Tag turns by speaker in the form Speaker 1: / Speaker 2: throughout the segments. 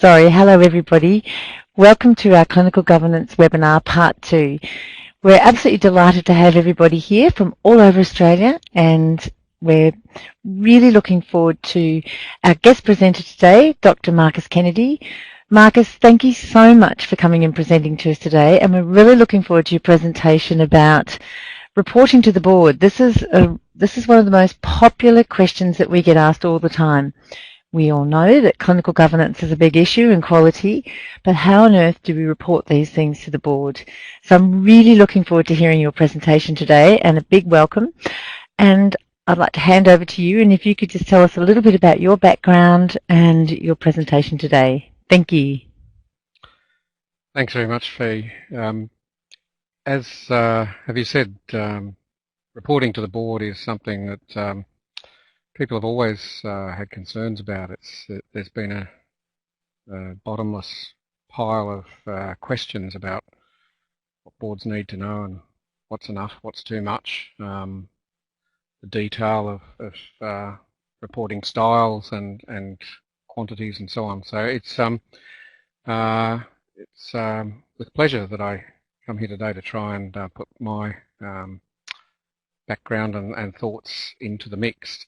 Speaker 1: Hello everybody. Welcome to our Clinical Governance webinar part 2. We're absolutely delighted to have everybody here from all over Australia, and we're really looking forward to our guest presenter today, Dr. Marcus Kennedy. Marcus, thank you so much for coming and presenting to us today, and we're really looking forward to your presentation about reporting to the board. This is one of the most popular questions that we get asked all the time. We all know that clinical governance is a big issue and quality, but how on earth do we report these things to the board? So I'm really looking forward to hearing your presentation today, and a big welcome. And I'd like to hand over to you, and if you could just tell us a little bit about your background and your presentation today. Thank you.
Speaker 2: Thanks very much, Fee. As have you said, reporting to the board is something that people have always had concerns about. There's been a bottomless pile of questions about what boards need to know and what's enough, what's too much, the detail of reporting styles and quantities and so on. So it's with pleasure that I come here today to try and put my background and thoughts into the mix.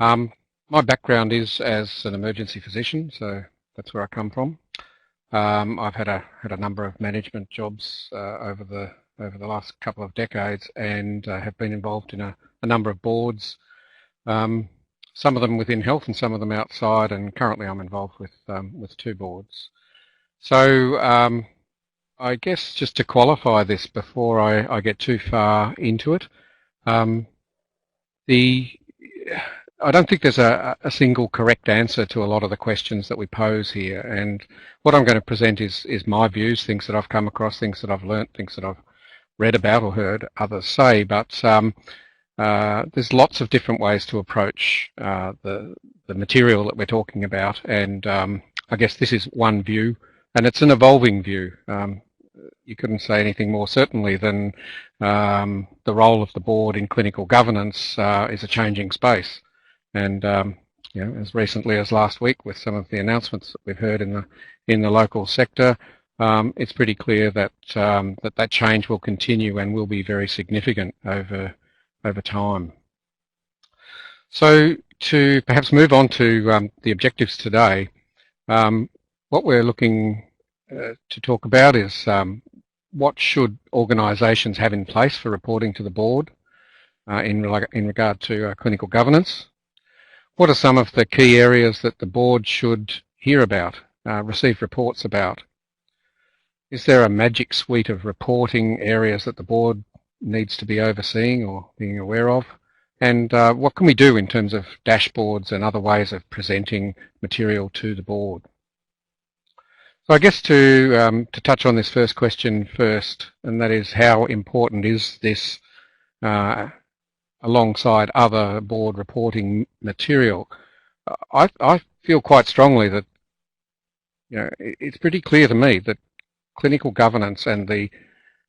Speaker 2: My background is as an emergency physician, so that's where I come from. I've had a number of management jobs over the last couple of decades, and have been involved in a number of boards, some of them within health and some of them outside, and currently I'm involved with 2 boards. So I guess just to qualify this before I get too far into it, I don't think there's a single correct answer to a lot of the questions that we pose here, and what I'm going to present is my views, things that I've come across, things that I've learnt, things that I've read about or heard others say, but there's lots of different ways to approach the material that we're talking about, and I guess this is one view, and it's an evolving view. You couldn't say anything more certainly than the role of the board in clinical governance is a changing space. And you know, as recently as last week, with some of the announcements that we've heard in the local sector, it's pretty clear that that change will continue and will be very significant over time. So to perhaps move on to the objectives today, what we're looking to talk about is what should organisations have in place for reporting to the board in regard to clinical governance. What are some of the key areas that the board should hear about, receive reports about? Is there a magic suite of reporting areas that the board needs to be overseeing or being aware of? And what can we do in terms of dashboards and other ways of presenting material to the board? So I guess to touch on this first question first, and that is, how important is this alongside other board reporting material? I feel quite strongly that, you know, it's pretty clear to me that clinical governance and the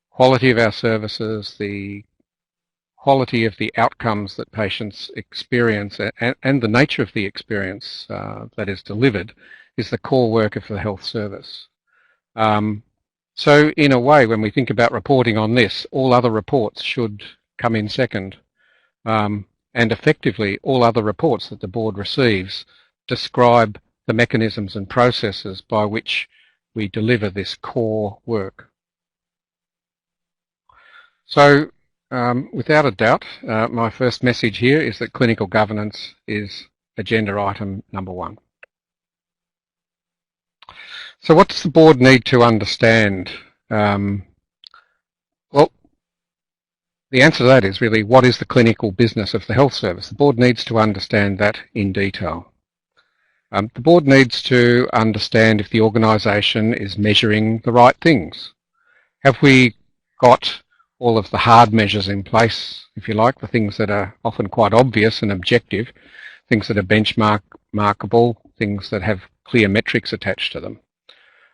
Speaker 2: quality of our services, the quality of the outcomes that patients experience, and the nature of the experience that is delivered is the core work of the health service. So in a way, when we think about reporting on this, all other reports should come in second. And effectively, all other reports that the board receives describe the mechanisms and processes by which we deliver this core work. So, without a doubt, my first message here is that clinical governance is agenda item number 1. So what does the board need to understand? Well, the answer to that is really, what is the clinical business of the health service? The board needs to understand that in detail. The board needs to understand if the organisation is measuring the right things. Have we got all of the hard measures in place, if you like, the things that are often quite obvious and objective, things that are benchmarkable, things that have clear metrics attached to them?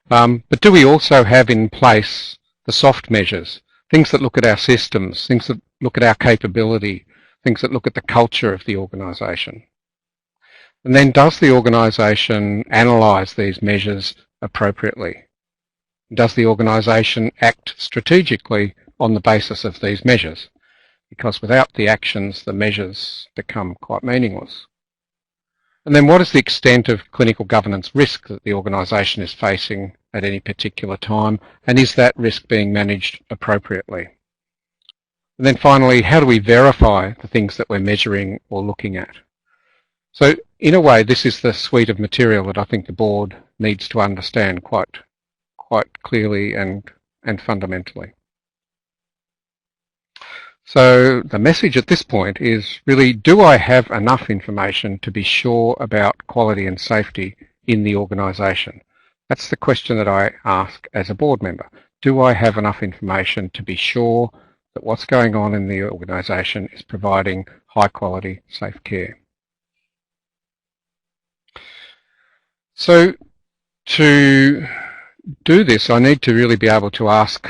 Speaker 2: But do we also have in place the soft measures, things that look at our systems, things that look at our capability, things that look at the culture of the organisation? And then does the organisation analyse these measures appropriately? Does the organisation act strategically on the basis of these measures? Because without the actions, the measures become quite meaningless. And then what is the extent of clinical governance risk that the organisation is facing at any particular time, and is that risk being managed appropriately? And then finally, how do we verify the things that we're measuring or looking at? So in a way, this is the suite of material that I think the board needs to understand quite clearly and fundamentally. So the message at this point is really, do I have enough information to be sure about quality and safety in the organisation? That's the question that I ask as a board member. Do I have enough information to be sure that what's going on in the organisation is providing high quality, safe care? So to do this, I need to really be able to ask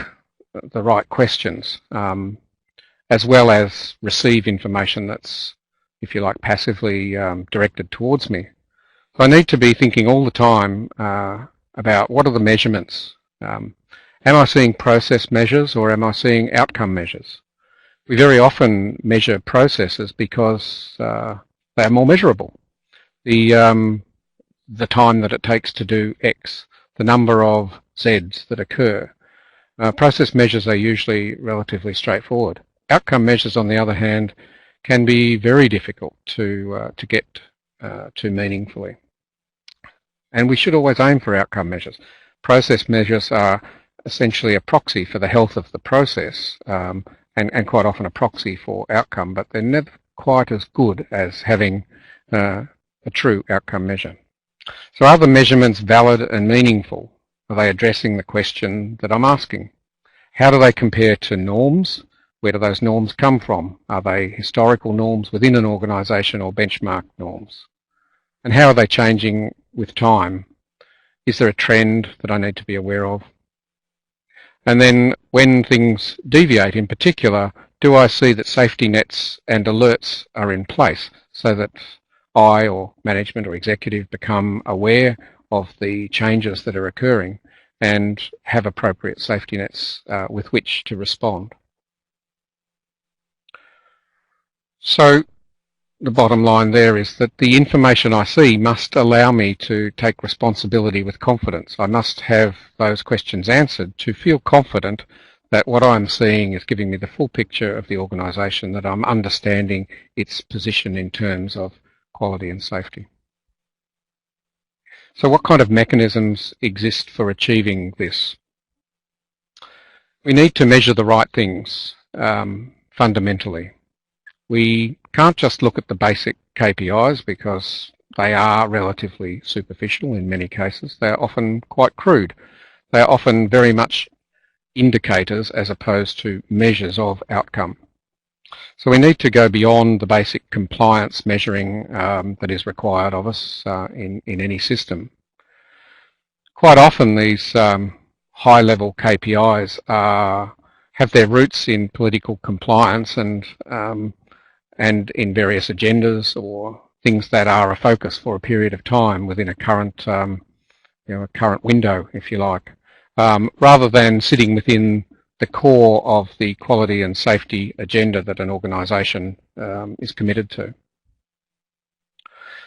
Speaker 2: the right questions, as well as receive information that's, if you like, passively directed towards me. So I need to be thinking all the time about what are the measurements. Am I seeing process measures or am I seeing outcome measures? We very often measure processes because they are more measurable. The time that it takes to do X, the number of Zs that occur. Process measures are usually relatively straightforward. Outcome measures, on the other hand, can be very difficult to get to meaningfully. And we should always aim for outcome measures. Process measures are essentially a proxy for the health of the process, and quite often a proxy for outcome, but they're never quite as good as having a true outcome measure. So are the measurements valid and meaningful? Are they addressing the question that I'm asking? How do they compare to norms? Where do those norms come from? Are they historical norms within an organisation or benchmark norms? And how are they changing with time? Is there a trend that I need to be aware of? And then when things deviate in particular, do I see that safety nets and alerts are in place so that I or management or executive become aware of the changes that are occurring and have appropriate safety nets with which to respond? So the bottom line there is that the information I see must allow me to take responsibility with confidence. I must have those questions answered to feel confident that what I'm seeing is giving me the full picture of the organisation, that I'm understanding its position in terms of quality and safety. So what kind of mechanisms exist for achieving this? We need to measure the right things fundamentally. We can't just look at the basic KPIs because they are relatively superficial in many cases. They are often quite crude. They are often very much indicators as opposed to measures of outcome. So we need to go beyond the basic compliance measuring that is required of us in any system. Quite often these high-level KPIs have their roots in political compliance and in various agendas or things that are a focus for a period of time within a current, a current window, if you like, rather than sitting within the core of the quality and safety agenda that an organisation is committed to.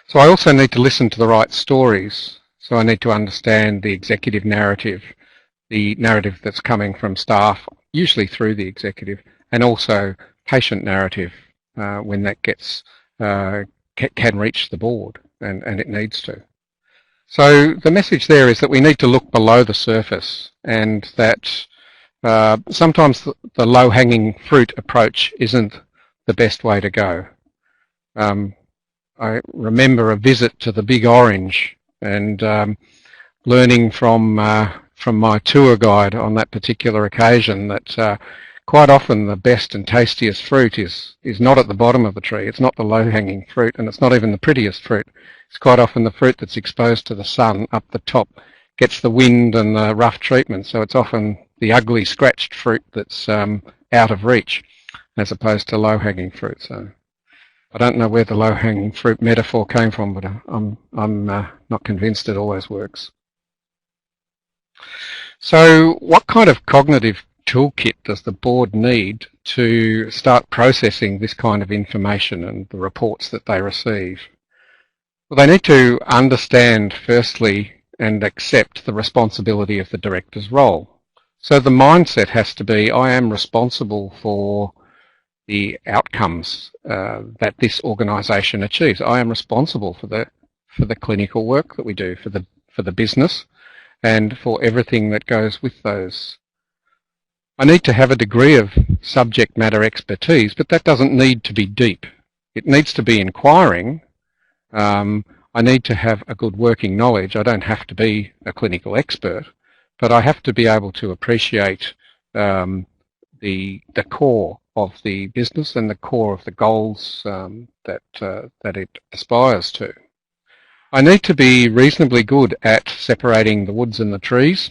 Speaker 2: So I also need to listen to the right stories. So I need to understand the executive narrative, the narrative that's coming from staff, usually through the executive, and also patient narrative when that gets can reach the board, and it needs to. So the message there is that we need to look below the surface, and that sometimes the low-hanging fruit approach isn't the best way to go. I remember a visit to the Big Orange and learning from my tour guide on that particular occasion that quite often the best and tastiest fruit is not at the bottom of the tree. It's not the low-hanging fruit, and it's not even the prettiest fruit. It's quite often the fruit that's exposed to the sun up the top, gets the wind and the rough treatment, so it's often the ugly scratched fruit that's out of reach as opposed to low-hanging fruit. So I don't know where the low-hanging fruit metaphor came from, but I'm not convinced it always works. So what kind of cognitive toolkit does the board need to start processing this kind of information and the reports that they receive? Well, they need to understand, firstly, and accept the responsibility of the director's role. So the mindset has to be, I am responsible for the outcomes that this organisation achieves. I am responsible for the clinical work that we do, for the business, and for everything that goes with those. I need to have a degree of subject matter expertise, but that doesn't need to be deep. It needs to be inquiring. I need to have a good working knowledge. I don't have to be a clinical expert, but I have to be able to appreciate the core of the business and the core of the goals that it aspires to. I need to be reasonably good at separating the woods and the trees.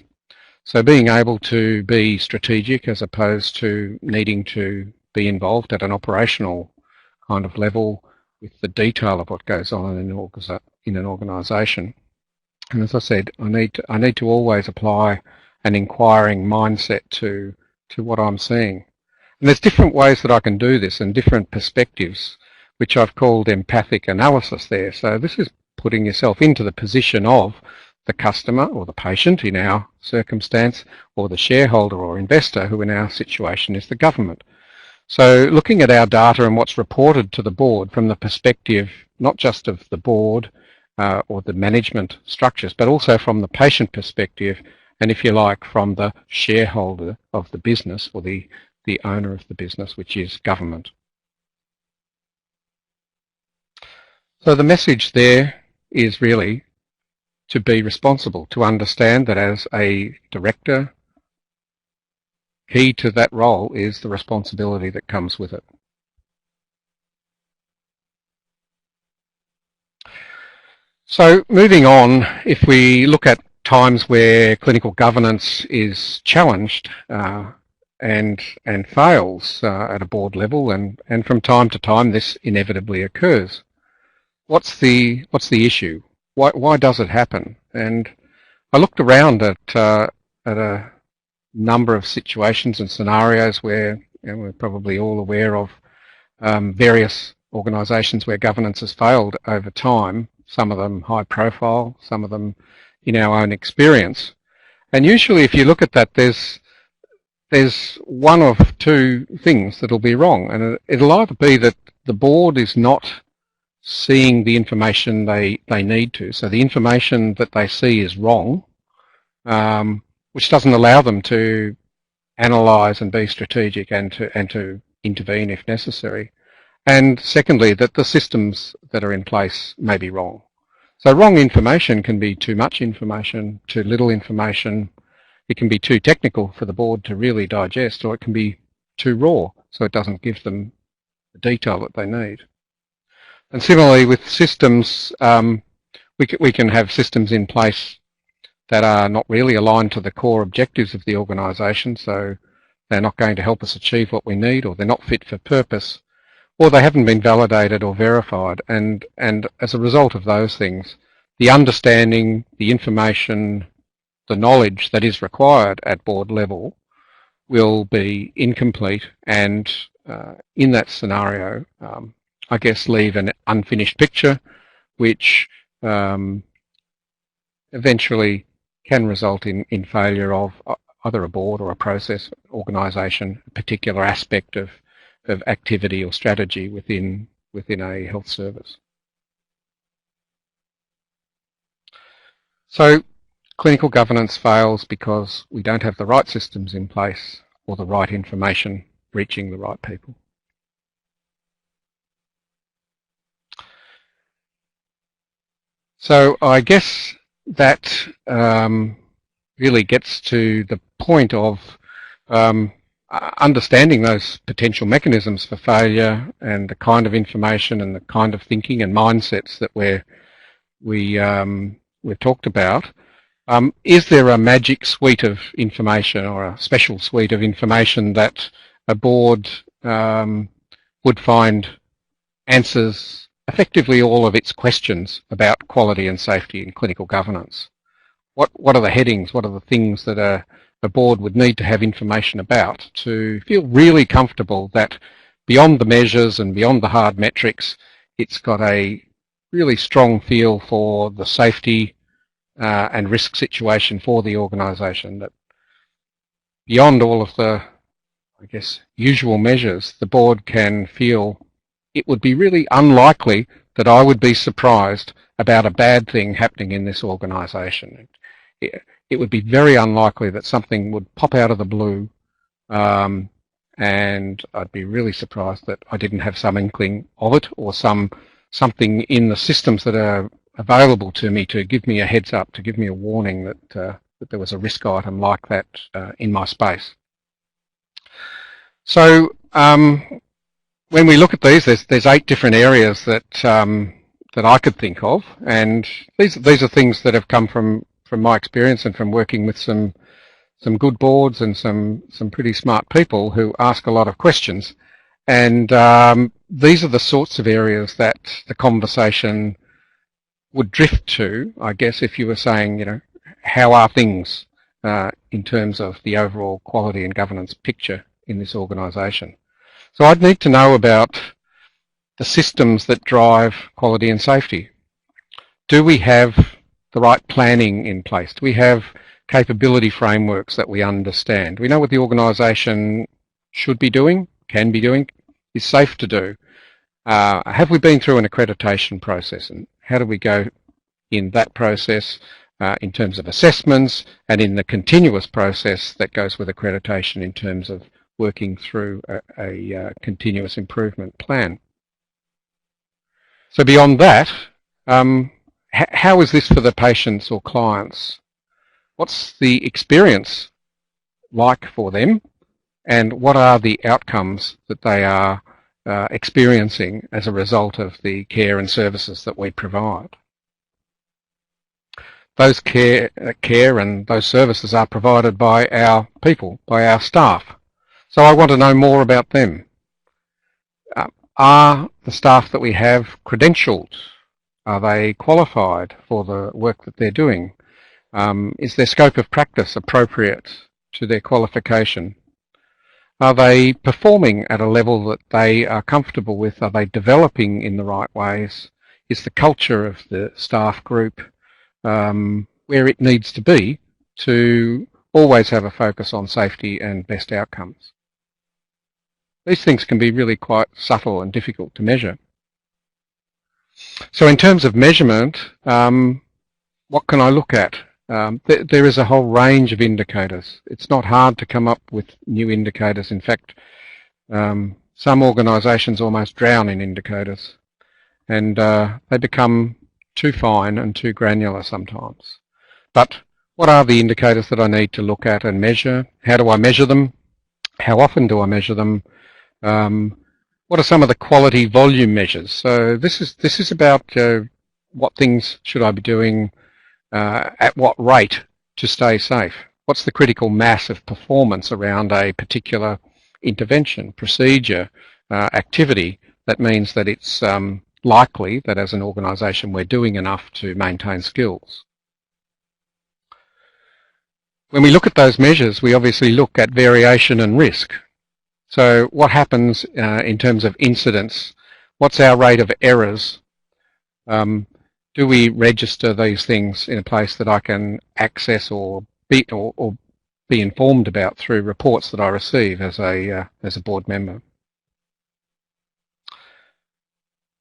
Speaker 2: So being able to be strategic as opposed to needing to be involved at an operational kind of level with the detail of what goes on in an organisation. And as I said, I need to always apply an inquiring mindset to what I'm seeing. And there's different ways that I can do this and different perspectives, which I've called empathic analysis there. So this is putting yourself into the position of the customer or the patient in our circumstance, or the shareholder or investor, who in our situation is the government. So looking at our data and what's reported to the board from the perspective not just of the board or the management structures, but also from the patient perspective, and if you like, from the shareholder of the business or the owner of the business, which is government. So the message there is really to be responsible, to understand that as a director, key to that role is the responsibility that comes with it. So moving on, if we look at times where clinical governance is challenged and fails at a board level, and from time to time this inevitably occurs. What's the issue? Why does it happen? And I looked around at a number of situations and scenarios where, we're probably all aware of various organisations where governance has failed over time, some of them high profile, some of them in our own experience. And usually if you look at that, there's one of two things that'll be wrong, and it'll either be that the board is not seeing the information they need to. So the information that they see is wrong, which doesn't allow them to analyse and be strategic and to intervene if necessary. And secondly, that the systems that are in place may be wrong. So wrong information can be too much information, too little information. It can be too technical for the board to really digest, or it can be too raw, so it doesn't give them the detail that they need. And similarly with systems, we can have systems in place that are not really aligned to the core objectives of the organisation, so they're not going to help us achieve what we need, or they're not fit for purpose, or they haven't been validated or verified. And as a result of those things, the understanding, the information, the knowledge that is required at board level will be incomplete, and in that scenario, I guess leave an unfinished picture, which eventually can result in failure of either a board or a process, organisation, a particular aspect of activity or strategy within a health service. So clinical governance fails because we don't have the right systems in place or the right information reaching the right people. So I guess that really gets to the point of understanding those potential mechanisms for failure and the kind of information and the kind of thinking and mindsets that we've talked about. Is there a magic suite of information or a special suite of information that a board would find answers effectively all of its questions about quality and safety in clinical governance. What are the headings? What are the things that a board would need to have information about to feel really comfortable that beyond the measures and beyond the hard metrics, it's got a really strong feel for the safety and risk situation for the organisation, that beyond all of the, I guess, usual measures, the board can feel it would be really unlikely that I would be surprised about a bad thing happening in this organisation. It would be very unlikely that something would pop out of the blue, and I'd be really surprised that I didn't have some inkling of it, or something in the systems that are available to me to give me a heads up, to give me a warning that there was a risk item like that in my space. So when we look at these, there's 8 different areas that that I could think of, and these are things that have come from my experience and from working with some good boards and some pretty smart people who ask a lot of questions. And these are the sorts of areas that the conversation would drift to, I guess, if you were saying, you know, how are things in terms of the overall quality and governance picture in this organisation? So I'd need to know about the systems that drive quality and safety. Do we have the right planning in place? Do we have capability frameworks that we understand? Do we know what the organisation should be doing, can be doing, is safe to do? Have we been through an accreditation process, and how do we go in that process in terms of assessments and in the continuous process that goes with accreditation in terms of working through a continuous improvement plan? So beyond that, how is this for the patients or clients? What's the experience like for them, and what are the outcomes that they are experiencing as a result of the care and services that we provide? Those care and those services are provided by our people, by our staff. So I want to know more about them. Are the staff that we have credentialed? Are they qualified for the work that they're doing? Is their scope of practice appropriate to their qualification? Are they performing at a level that they are comfortable with? Are they developing in the right ways? Is the culture of the staff group where it needs to be to always have a focus on safety and best outcomes? These things can be really quite subtle and difficult to measure. So in terms of measurement, what can I look at? There is a whole range of indicators. It's not hard to come up with new indicators. In fact, some organisations almost drown in indicators, and they become too fine and too granular sometimes. But what are the indicators that I need to look at and measure? How do I measure them? How often do I measure them? What are some of the quality volume measures? So this is about what things should I be doing at what rate to stay safe? What's the critical mass of performance around a particular intervention, procedure, activity that means that it's likely that as an organisation we're doing enough to maintain skills? When we look at those measures, we obviously look at variation and risk. So what happens in terms of incidents? What's our rate of errors? Do we register these things in a place that I can access or be informed about through reports that I receive as a board member?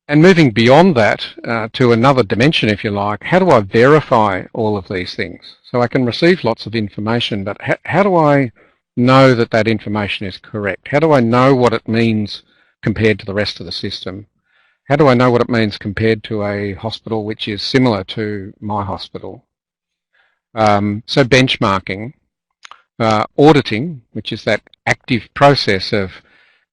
Speaker 2: And moving beyond that to another dimension, if you like, how do I verify all of these things? So I can receive lots of information, but how do I know that that information is correct? How do I know what it means compared to the rest of the system? How do I know what it means compared to a hospital which is similar to my hospital? So benchmarking, auditing, which is that active process of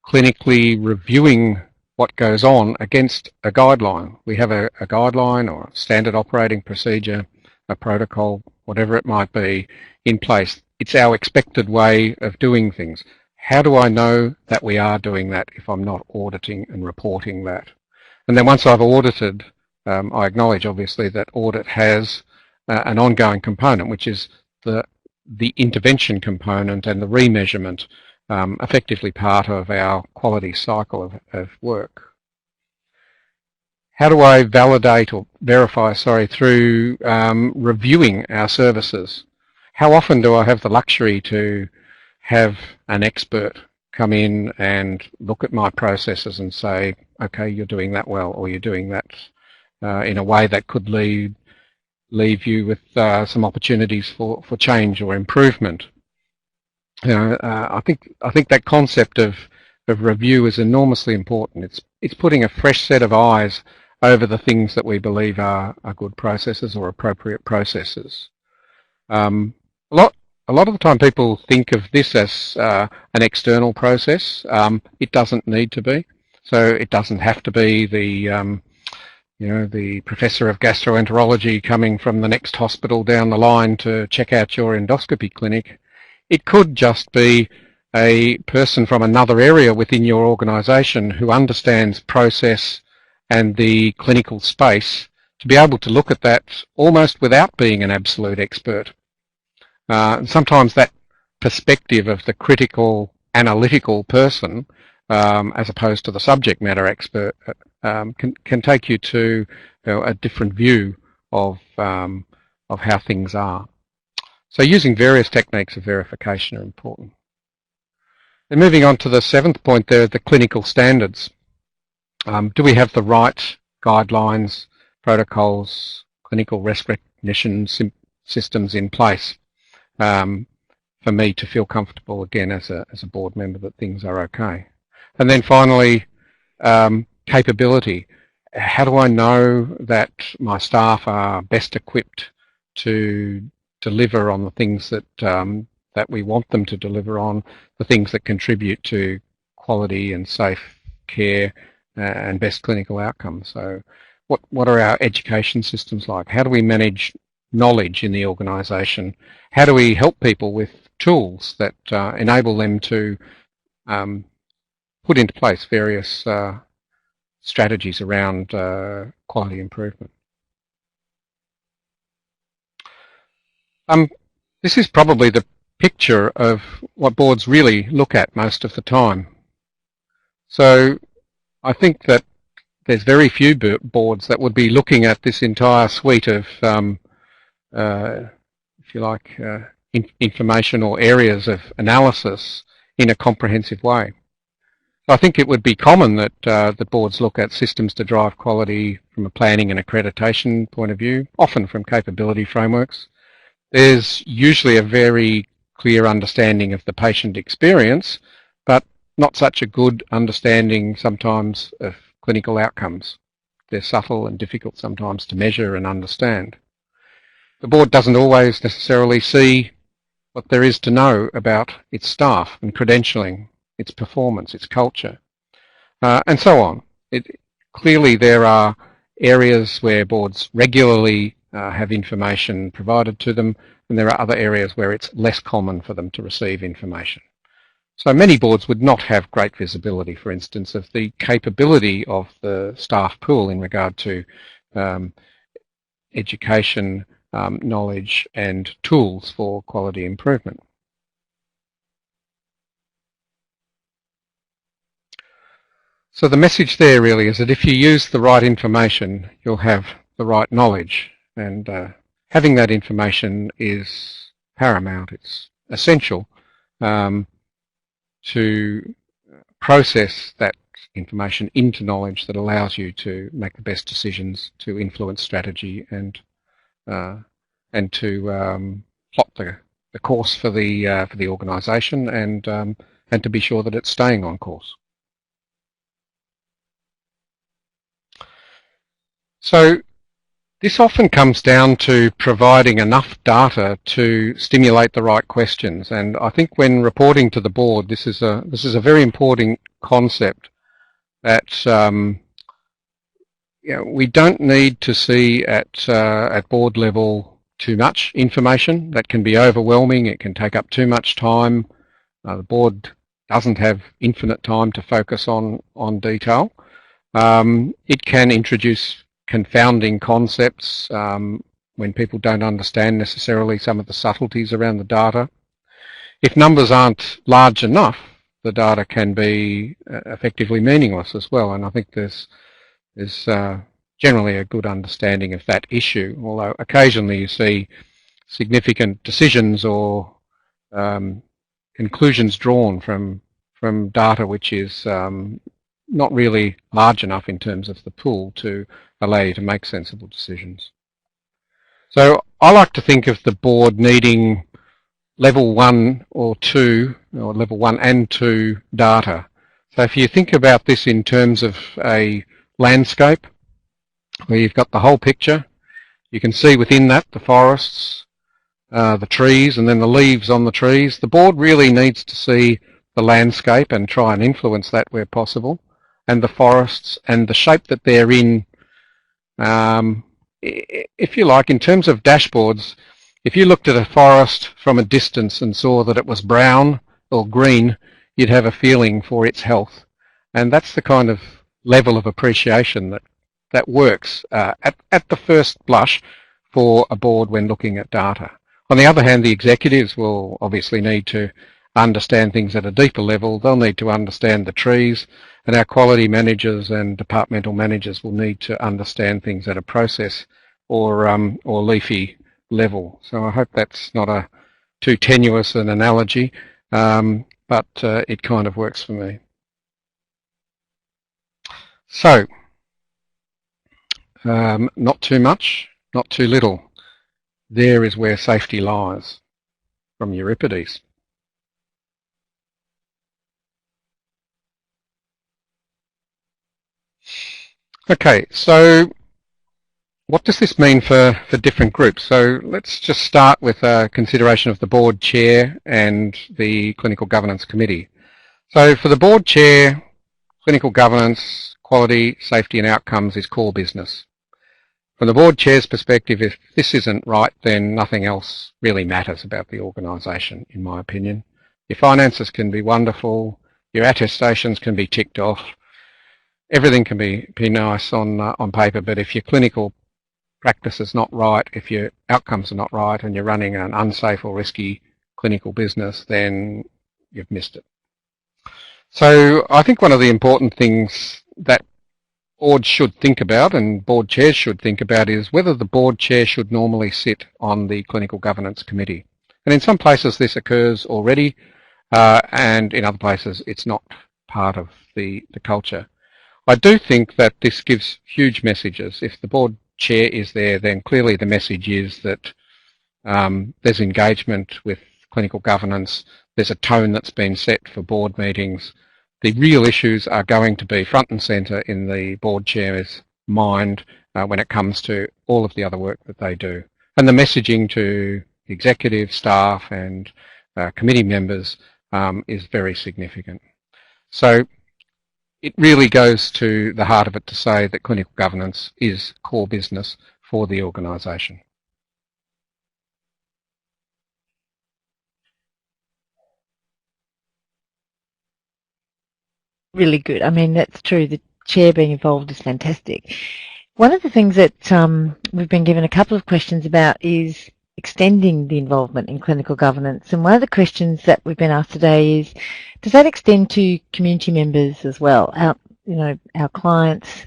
Speaker 2: clinically reviewing what goes on against a guideline. We have a guideline or a standard operating procedure, a protocol, whatever it might be, in place. It's our expected way of doing things. How do I know that we are doing that if I'm not auditing and reporting that? And then once I've audited, I acknowledge obviously that audit has an ongoing component, which is the intervention component and the remeasurement, effectively part of our quality cycle of work. How do I validate or verify, through reviewing our services? How often do I have the luxury to have an expert come in and look at my processes and say, okay, you're doing that well, or you're doing that in a way that could leave you with some opportunities for change or improvement? I think that concept of review is enormously important. It's putting a fresh set of eyes over the things that we believe are good processes or appropriate processes. A lot of the time people think of this as an external process. It doesn't need to be. So it doesn't have to be the the professor of gastroenterology coming from the next hospital down the line to check out your endoscopy clinic. It could just be a person from another area within your organisation who understands process and the clinical space to be able to look at that almost without being an absolute expert. Sometimes that perspective of the critical analytical person as opposed to the subject matter expert can take you to a different view of how things are. So using various techniques of verification are important. Then moving on to the 7th point there, the clinical standards. Do we have the right guidelines, protocols, clinical risk recognition systems in place for me to feel comfortable, again, as a board member, that things are okay? And then finally, capability. How do I know that my staff are best equipped to deliver on the things that that we want them to deliver on, the things that contribute to quality and safe care and best clinical outcomes? So what are our education systems like? How do we manage knowledge in the organisation? How do we help people with tools that enable them to put into place various strategies around quality improvement? This is probably the picture of what boards really look at most of the time. So I think that there's very few boards that would be looking at this entire suite of, if you like, information or areas of analysis in a comprehensive way. I think it would be common that the boards look at systems to drive quality from a planning and accreditation point of view, often from capability frameworks. There's usually a very clear understanding of the patient experience, but not such a good understanding sometimes of clinical outcomes. They're subtle and difficult sometimes to measure and understand. The board doesn't always necessarily see what there is to know about its staff and credentialing, its performance, its culture, and so on. Clearly there are areas where boards regularly have information provided to them, and there are other areas where it's less common for them to receive information. So many boards would not have great visibility, for instance, of the capability of the staff pool in regard to education, knowledge and tools for quality improvement. So the message there really is that if you use the right information, you'll have the right knowledge, and having that information is paramount. It's essential to process that information into knowledge that allows you to make the best decisions, to influence strategy, and to plot the course for the organisation, and to be sure that it's staying on course. So this often comes down to providing enough data to stimulate the right questions, and I think when reporting to the board, this is a very important concept, that we don't need to see at board level too much information. That can be overwhelming. It can take up too much time. The board doesn't have infinite time to focus on detail. It can introduce confounding concepts when people don't understand necessarily some of the subtleties around the data. If numbers aren't large enough, the data can be effectively meaningless as well, and I think there's generally a good understanding of that issue, although occasionally you see significant decisions or conclusions drawn from data which is not really large enough in terms of the pool to allow you to make sensible decisions. So I like to think of the board needing level 1 or 2, or level 1 and 2 data. So if you think about this in terms of a landscape where you've got the whole picture, you can see within that the forests, the trees, and then the leaves on the trees. The board really needs to see the landscape and try and influence that where possible, and the forests and the shape that they're in. If you like, in terms of dashboards, if you looked at a forest from a distance and saw that it was brown or green, you'd have a feeling for its health. And that's the kind of level of appreciation that works at the first blush for a board when looking at data. On the other hand, the executives will obviously need to understand things at a deeper level. They'll need to understand the trees, and our quality managers and departmental managers will need to understand things at a process or leafy level. So I hope that's not a too tenuous an analogy, but it kind of works for me. So, not too much, not too little. There is where safety lies, from Euripides. Okay, so what does this mean for different groups? So let's just start with a consideration of the board chair and the clinical governance committee. So for the board chair, clinical governance, quality, safety and outcomes is core business. From the board chair's perspective, if this isn't right, then nothing else really matters about the organisation, in my opinion. Your finances can be wonderful, your attestations can be ticked off, everything can be nice on paper, but if your clinical practice is not right, if your outcomes are not right, and you're running an unsafe or risky clinical business, then you've missed it. So I think one of the important things that boards should think about, and board chairs should think about, is whether the board chair should normally sit on the clinical governance committee. And in some places this occurs already, and in other places it's not part of the culture. I do think that this gives huge messages. If the board chair is there, then clearly the message is that there's engagement with clinical governance, there's a tone that's been set for board meetings. The real issues are going to be front and centre in the board chair's mind when it comes to all of the other work that they do. And the messaging to executive staff and committee members is very significant. So it really goes to the heart of it to say that clinical governance is core business for the organisation.
Speaker 1: Really good. I mean, that's true. The chair being involved is fantastic. One of the things that we've been given a couple of questions about is extending the involvement in clinical governance. And one of the questions that we've been asked today is, does that extend to community members as well? Our clients,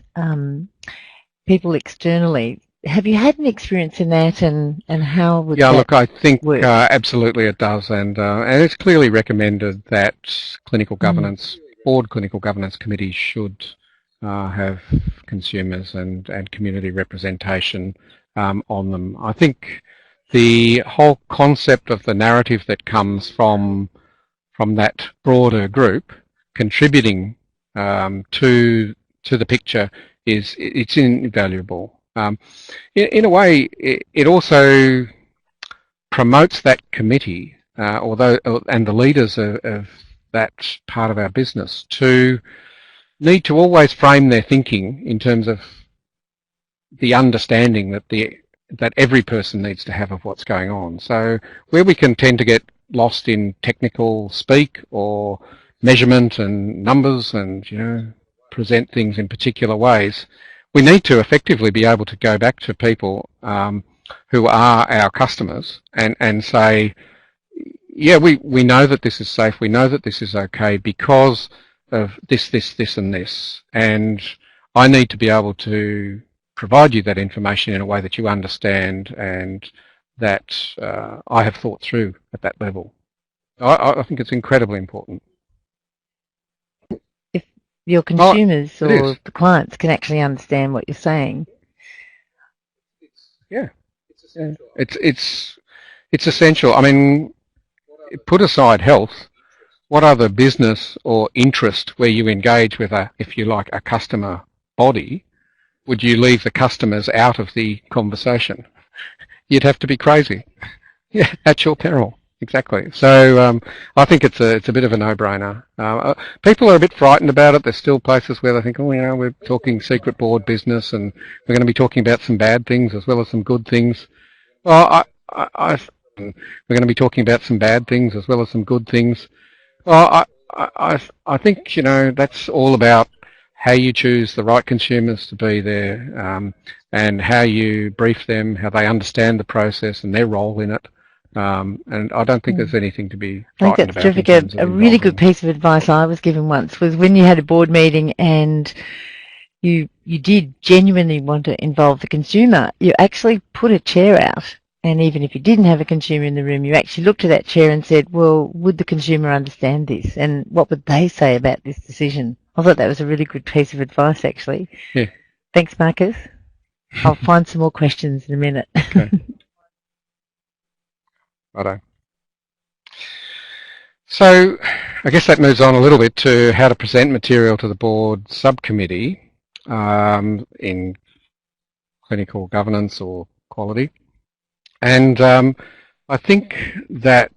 Speaker 1: people externally. Have you had an experience in that, and how would that
Speaker 2: look, I think
Speaker 1: work?
Speaker 2: Absolutely it does, and it's clearly recommended that clinical governance, board clinical governance committees should have consumers and community representation on them. I think the whole concept of the narrative that comes from that broader group contributing to the picture it's invaluable. In a way, it also promotes that committee, and the leaders of that part of our business to need to always frame their thinking in terms of the understanding that every person needs to have of what's going on. So where we can tend to get lost in technical speak or measurement and numbers and present things in particular ways, we need to effectively be able to go back to people who are our customers and say, yeah, we know that this is safe, we know that this is okay because of this, and this. And I need to be able to provide you that information in a way that you understand and that I have thought through at that level. I think it's incredibly important.
Speaker 1: If your consumers or the clients can actually understand what you're saying.
Speaker 2: Yeah, it's essential. I mean, put aside health, what other business or interest where you engage with a, if you like, a customer body, would you leave the customers out of the conversation? You'd have to be crazy. Yeah, at your peril. Exactly. So I think it's a bit of a no-brainer. People are a bit frightened about it. There's still places where they think, oh, you know, we're talking secret board business and we're going to be talking about some bad things as well as some good things. Well, we're going to be talking about some bad things as well as some good things. Well, I think, you know, that's all about how you choose the right consumers to be there and how you brief them, how they understand the process and their role in it. And I don't think there's anything to be frightened about.
Speaker 1: I think that's terrific. A really good piece of advice I was given once was when you had a board meeting and you did genuinely want to involve the consumer, you actually put a chair out. And even if you didn't have a consumer in the room, you actually looked at that chair and said, well, would the consumer understand this? And what would they say about this decision? I thought that was a really good piece of advice, actually.
Speaker 2: Yeah.
Speaker 1: Thanks, Marcus. I'll find some more questions in a minute.
Speaker 2: Okay. Righto. So I guess that moves on a little bit to how to present material to the board subcommittee in clinical governance or quality. And I think that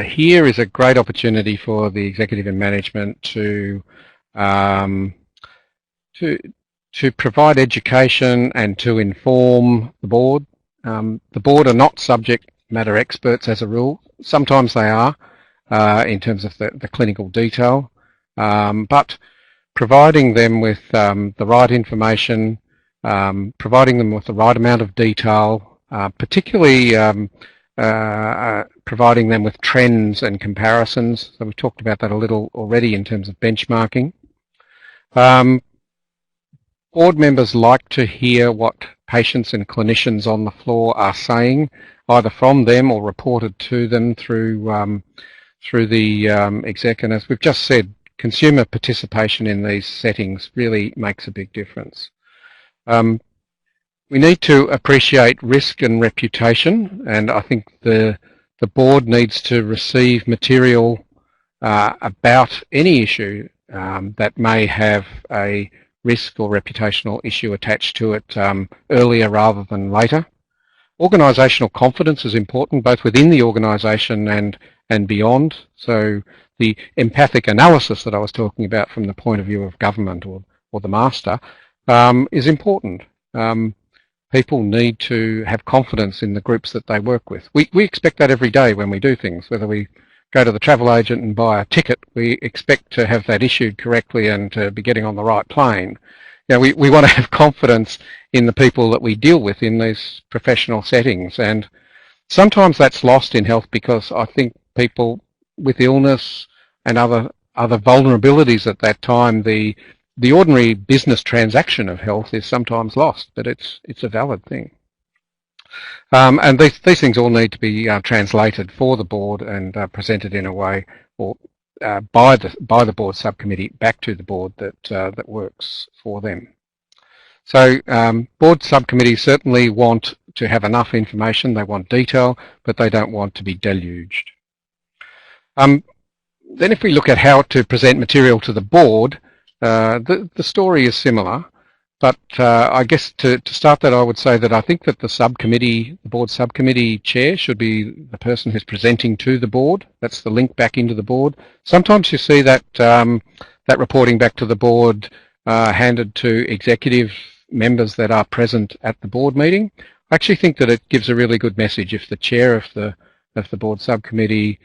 Speaker 2: here is a great opportunity for the executive and management to provide education and to inform the board. The board are not subject matter experts as a rule. Sometimes they are in terms of the clinical detail, but providing them with the right information, providing them with the right amount of detail, particularly providing them with trends and comparisons. So we've talked about that a little already in terms of benchmarking. Board members like to hear what patients and clinicians on the floor are saying, either from them or reported to them through the exec. And as we've just said, consumer participation in these settings really makes a big difference. We need to appreciate risk and reputation, and I think the board needs to receive material about any issue that may have a risk or reputational issue attached to it earlier rather than later. Organisational confidence is important both within the organisation and beyond. So the empathic analysis that I was talking about from the point of view of government or the master is important. People need to have confidence in the groups that they work with. We expect that every day when we do things, whether we go to the travel agent and buy a ticket, we expect to have that issued correctly and to be getting on the right plane. You know, we want to have confidence in the people that we deal with in these professional settings, and sometimes that's lost in health because I think people with illness and other vulnerabilities at that time, the ordinary business transaction of health is sometimes lost, but it's a valid thing. And these things all need to be translated for the board and presented in a way, or by the board subcommittee back to the board that works for them. So board subcommittees certainly want to have enough information. They want detail, but they don't want to be deluged. Then if we look at how to present material to the board, the story is similar, but I guess to start that I would say that I think that the board subcommittee chair should be the person who's presenting to the board. That's the link back into the board. Sometimes you see that that reporting back to the board handed to executive members that are present at the board meeting. I actually think that it gives a really good message if the chair of the board subcommittee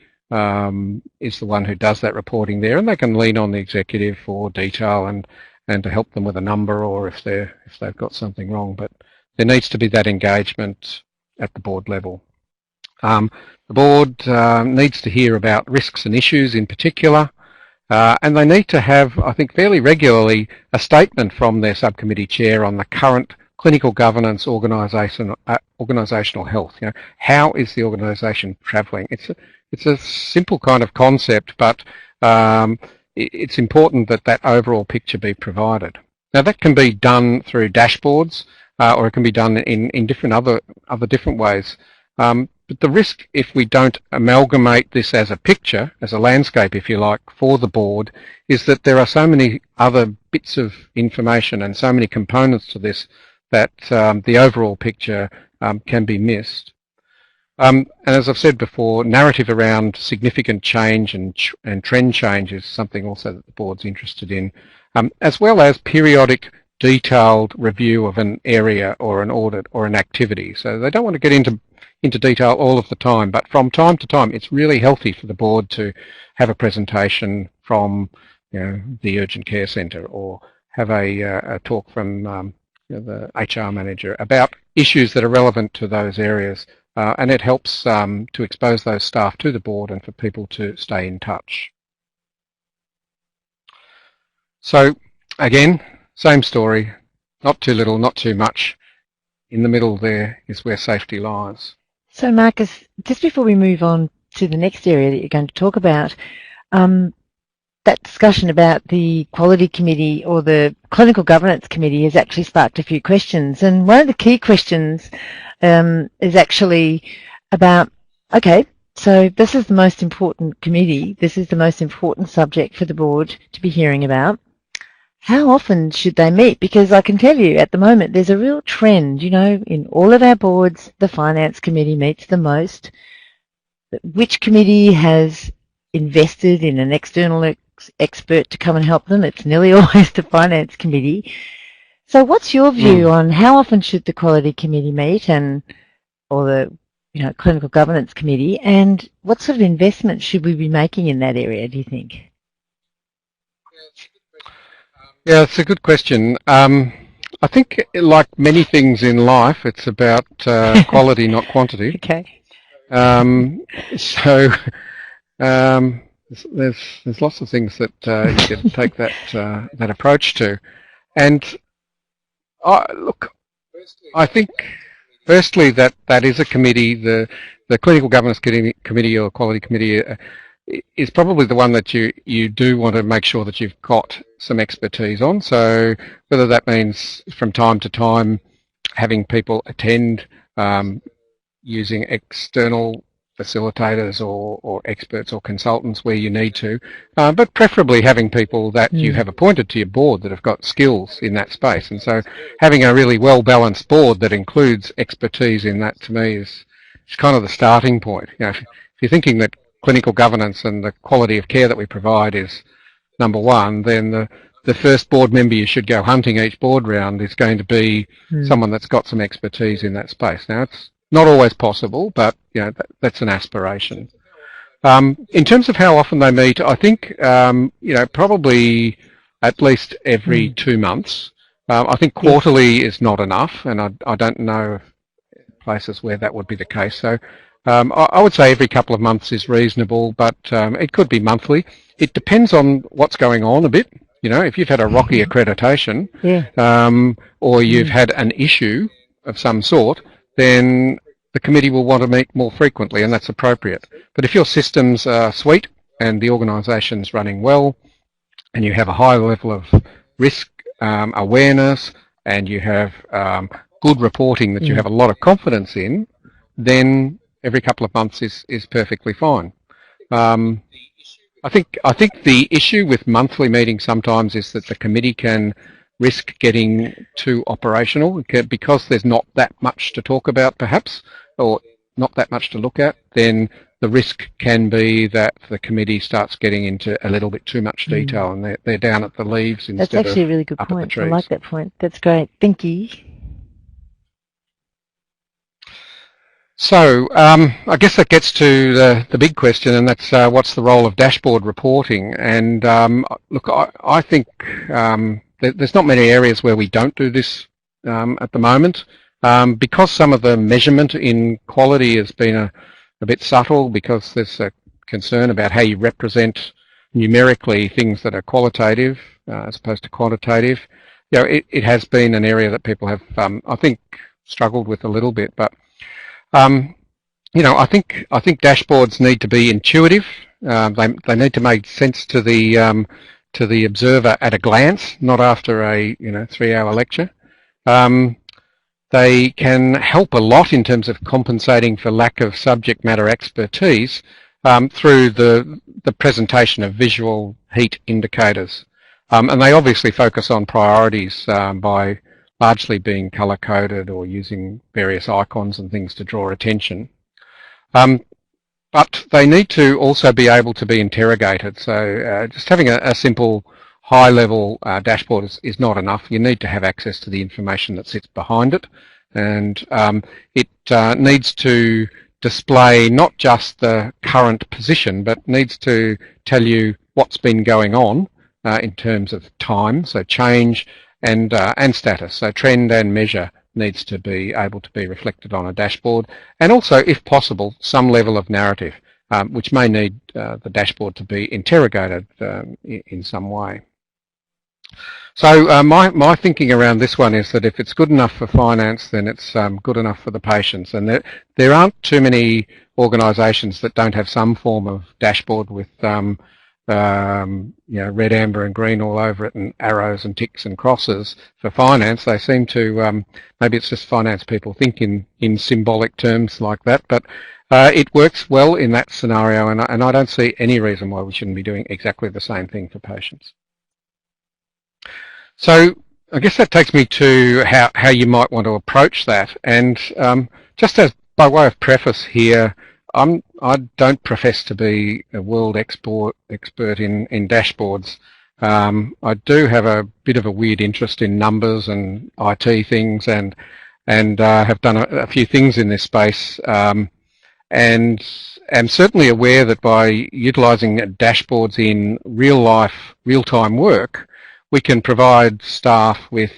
Speaker 2: is the one who does that reporting there, and they can lean on the executive for detail and to help them with a number or if they've got something wrong. But there needs to be that engagement at the board level. The board needs to hear about risks and issues in particular, and they need to have, I think, fairly regularly a statement from their subcommittee chair on the current clinical governance, organisational health. You know, how is the organisation travelling? It's a simple kind of concept, but it's important that that overall picture be provided. Now that can be done through dashboards, or it can be done in different other different ways. But the risk, if we don't amalgamate this as a picture, as a landscape, if you like, for the board, is that there are so many other bits of information and so many components to this that the overall picture can be missed. And as I've said before, narrative around significant change and trend change is something also that the board's interested in, as well as periodic detailed review of an area or an audit or an activity. So they don't want to get into detail all of the time, but from time to time it's really healthy for the board to have a presentation from, you know, the urgent care centre, or have a talk from you know, the HR manager about issues that are relevant to those areas, and it helps to expose those staff to the board and for people to stay in touch. So again, same story, not too little, not too much. In the middle there is where safety lies.
Speaker 1: So Marcus, just before we move on to the next area that you're going to talk about, that discussion about the Quality Committee or the Clinical Governance Committee has actually sparked a few questions. And one of the key questions is actually about, okay, so this is the most important committee, this is the most important subject for the board to be hearing about. How often should they meet? Because I can tell you at the moment there's a real trend, you know, in all of our boards, the Finance Committee meets the most. Which committee has invested in an external expert to come and help them? It's nearly always the Finance Committee. So what's your view on how often should the Quality Committee meet, and or the, you know, Clinical Governance Committee, and what sort of investment should we be making in that area, do you think?
Speaker 2: Yeah, it's a good question. I think, like many things in life, it's about quality, not quantity.
Speaker 1: Okay.
Speaker 2: So there's lots of things that you can take that approach to, and look, I think firstly that is a committee, the Clinical Governance Committee or Quality Committee is probably the one that you do want to make sure that you've got some expertise on. So whether that means from time to time having people attend using external facilitators or experts or consultants where you need to, but preferably having people that you have appointed to your board that have got skills in that space. And so having a really well-balanced board that includes expertise in that, to me, is kind of the starting point. You know, if you're thinking that clinical governance and the quality of care that we provide is number one, then the first board member you should go hunting each board round is going to be someone that's got some expertise in that space. Now, it's not always possible, but you know, that's an aspiration. In terms of how often they meet, I think you know, probably at least every 2 months. I think quarterly is not enough, and I don't know places where that would be the case. So I would say every couple of months is reasonable, but it could be monthly. It depends on what's going on a bit. You know, if you've had a rocky accreditation, or you've had an issue of some sort, then the committee will want to meet more frequently, and that's appropriate. But if your systems are sweet and the organisation's running well, and you have a high level of risk awareness, and you have good reporting that you have a lot of confidence in, then every couple of months is perfectly fine. I think the issue with monthly meetings sometimes is that the committee can risk getting too operational because there's not that much to talk about, perhaps, or not that much to look at. Then the risk can be that the committee starts getting into a little bit too much detail, and they're down at the leaves instead of
Speaker 1: That's actually a really good point. I like that point. That's great. Thank you.
Speaker 2: So I guess that gets to the big question, and that's what's the role of dashboard reporting? And look, I think there's not many areas where we don't do this at the moment. Because some of the measurement in quality has been a bit subtle, because there's a concern about how you represent numerically things that are qualitative as opposed to quantitative. You know, it has been an area that people have, I think, struggled with a little bit. But you know, I think dashboards need to be intuitive. They need to make sense to the observer at a glance, not after a 3-hour lecture. They can help a lot in terms of compensating for lack of subject matter expertise through the presentation of visual heat indicators. And they obviously focus on priorities by largely being colour-coded or using various icons and things to draw attention. But they need to also be able to be interrogated. So just having a simple high-level dashboard is not enough. You need to have access to the information that sits behind it, and it needs to display not just the current position, but needs to tell you what's been going on in terms of time, so change, and status. So trend and measure needs to be able to be reflected on a dashboard, and also, if possible, some level of narrative, which may need the dashboard to be interrogated in some way. So my thinking around this one is that if it's good enough for finance, then it's good enough for the patients. And there aren't too many organisations that don't have some form of dashboard with red, amber and green all over it, and arrows and ticks and crosses for finance. They seem to, maybe it's just finance people think in symbolic terms like that, but it works well in that scenario, and I don't see any reason why we shouldn't be doing exactly the same thing for patients. So I guess that takes me to how you might want to approach that. And just as by way of preface here, I don't profess to be a world expert in dashboards. I do have a bit of a weird interest in numbers and IT things, and have done a few things in this space, and am certainly aware that by utilising dashboards in real-time work, we can provide staff with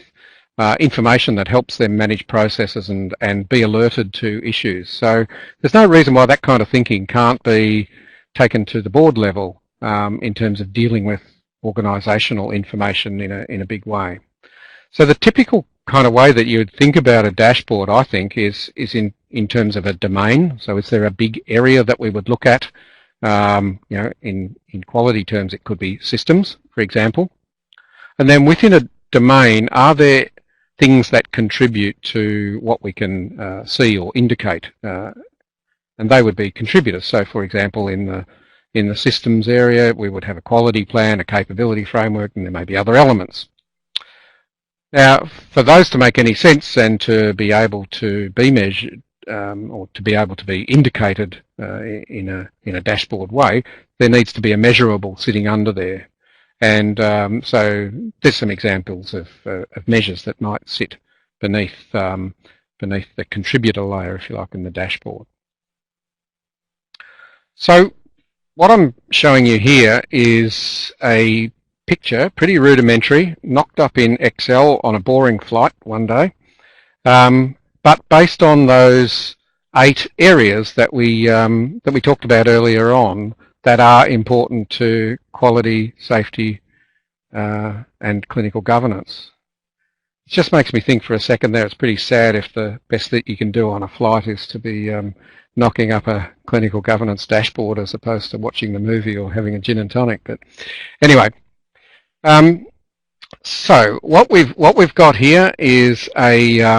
Speaker 2: information that helps them manage processes and be alerted to issues. So there's no reason why that kind of thinking can't be taken to the board level in terms of dealing with organisational information in a big way. So the typical kind of way that you would think about a dashboard, I think, is in terms of a domain. So is there a big area that we would look at? In quality terms, it could be systems, for example. And then within a domain, are there things that contribute to what we can see or indicate? And they would be contributors. So, for example, in the systems area, we would have a quality plan, a capability framework, and there may be other elements. Now, for those to make any sense and to be able to be measured or to be able to be indicated in a dashboard way, there needs to be a measurable sitting under there. And so there's some examples of measures that might sit beneath the contributor layer, if you like, in the dashboard. So what I'm showing you here is a picture, pretty rudimentary, knocked up in Excel on a boring flight one day, but based on those 8 areas that we talked about earlier on, that are important to quality, safety, and clinical governance. It just makes me think for a second there, it's pretty sad if the best that you can do on a flight is to be knocking up a clinical governance dashboard as opposed to watching the movie or having a gin and tonic. But anyway, so what we've got here is a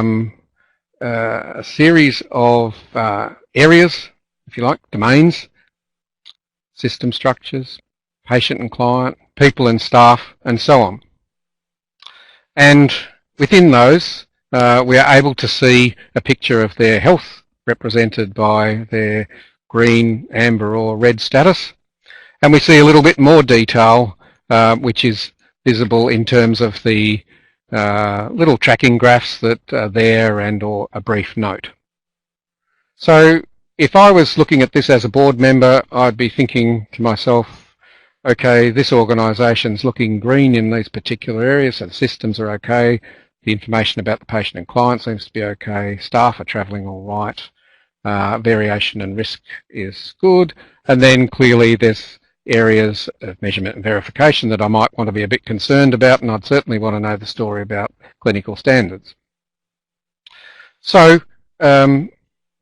Speaker 2: series of areas, if you like, domains, system structures, patient and client, people and staff, and so on. And within those, we are able to see a picture of their health represented by their green, amber, or red status. And we see a little bit more detail, which is visible in terms of the little tracking graphs that are there and or a brief note. So if I was looking at this as a board member, I'd be thinking to myself, okay, this organisation's looking green in these particular areas, so the systems are okay, the information about the patient and client seems to be okay, staff are travelling all right, variation and risk is good, and then clearly there's areas of measurement and verification that I might want to be a bit concerned about, and I'd certainly want to know the story about clinical standards. So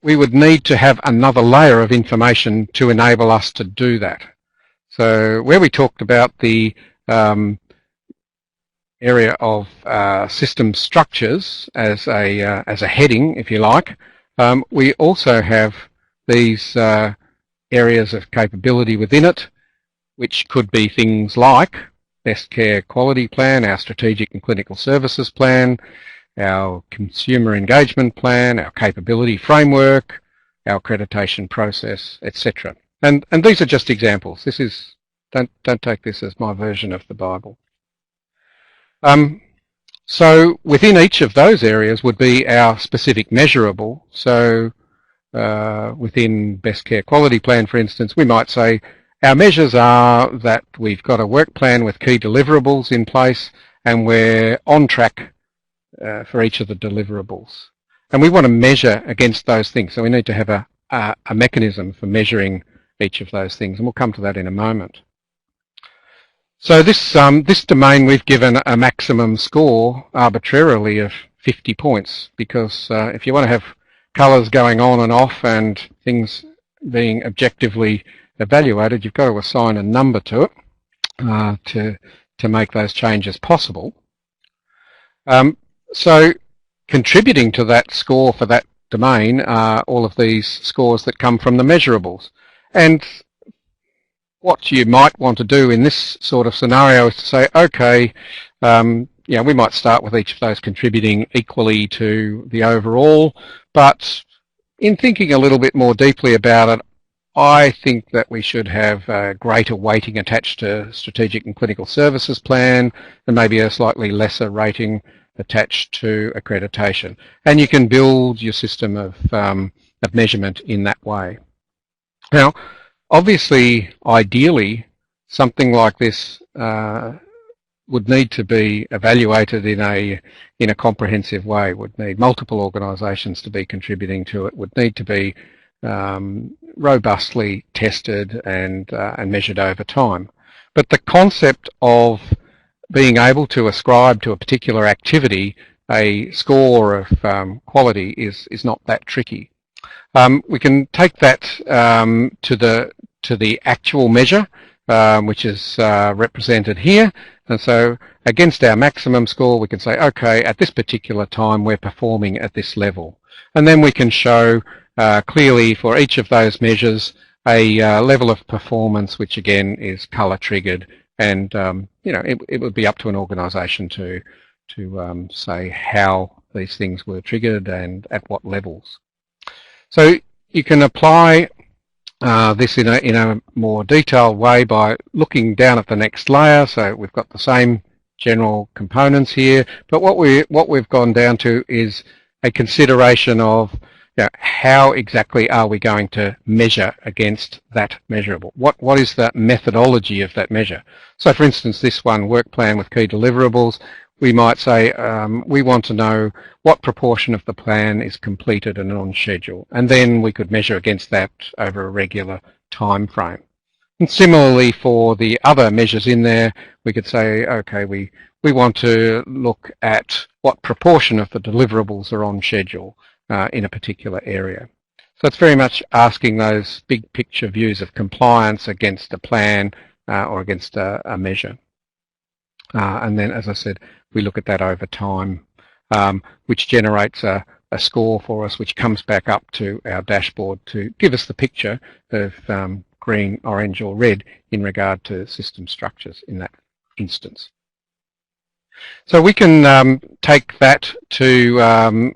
Speaker 2: we would need to have another layer of information to enable us to do that. So where we talked about the area of system structures as a heading, if you like, we also have these areas of capability within it, which could be things like Best Care Quality Plan, our Strategic and Clinical Services Plan, our Consumer Engagement Plan, our Capability Framework, our accreditation process, etc. And these are just examples. This is, don't take this as my version of the Bible. So within each of those areas would be our specific measurable. So within Best Care Quality Plan, for instance, we might say our measures are that we've got a work plan with key deliverables in place and we're on track for each of the deliverables. And we want to measure against those things. So we need to have a mechanism for measuring each of those things, and we'll come to that in a moment. So this domain we've given a maximum score arbitrarily of 50 points because if you want to have colours going on and off and things being objectively evaluated, you've got to assign a number to it to make those changes possible. So contributing to that score for that domain are all of these scores that come from the measurables. And what you might want to do in this sort of scenario is to say, okay, we might start with each of those contributing equally to the overall, but in thinking a little bit more deeply about it, I think that we should have a greater weighting attached to Strategic and Clinical Services Plan and maybe a slightly lesser rating attached to accreditation. And you can build your system of measurement in that way. Now, obviously, ideally, something like this would need to be evaluated in a comprehensive way, would need multiple organisations to be contributing to it, would need to be robustly tested and measured over time. But the concept of being able to ascribe to a particular activity a score of quality is not that tricky. We can take that to the actual measure, which is represented here. And so against our maximum score, we can say, okay, at this particular time, we're performing at this level. And then we can show clearly for each of those measures a level of performance, which again is colour triggered. And, it would be up to an organisation to say how these things were triggered and at what levels. So you can apply this in a more detailed way by looking down at the next layer. So we've got the same general components here, but what we've gone down to is a consideration of how exactly are we going to measure against that measurable? What is the methodology of that measure? So for instance, this one, work plan with key deliverables, we might say we want to know what proportion of the plan is completed and on schedule, and then we could measure against that over a regular time frame. And similarly for the other measures in there, we could say, okay, we want to look at what proportion of the deliverables are on schedule in a particular area. So it's very much asking those big picture views of compliance against a plan or against a measure. And then, as I said, we look at that over time, which generates a score for us, which comes back up to our dashboard to give us the picture of green, orange or red in regard to system structures in that instance. So we can take that to